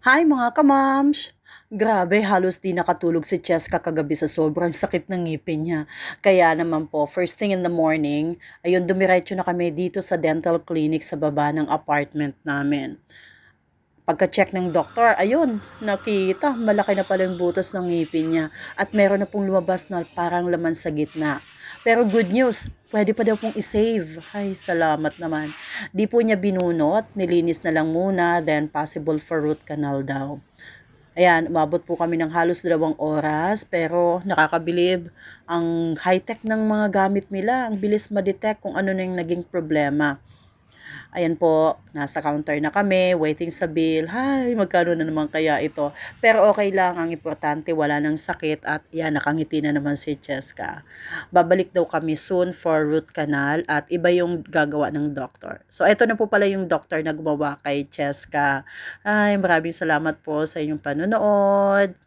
Hi mga kamams! Grabe, halos di nakatulog si Cheska kagabi sa sobrang sakit ng ngipin niya. Kaya naman po, first thing in the morning, ayun, dumiretso na kami dito sa dental clinic sa baba ng apartment namin. Pagka-check ng doktor, ayun, nakita, malaki na pala yung butas ng ngipin niya at meron na pong lumabas na parang laman sa gitna. Pero good news, pwede pa daw pong isave. Ay, salamat naman. Di po niya binunot, nilinis na lang muna, then possible for root canal daw. Ayan, umabot po kami ng halos 2 oras, pero nakakabilib ang high-tech ng mga gamit nila. Ang bilis ma-detect kung ano na yung naging problema. Ayan po, nasa counter na kami, waiting sa bill. Hay, magkano na naman kaya ito? Pero okay lang, ang importante wala nang sakit at yan, nakangiti na naman si Cheska. Babalik daw kami soon for root canal at iba yung gagawa ng doctor. So, ito na po pala yung doctor na gumawa kay Cheska. Ay, maraming salamat po sa inyong panonood.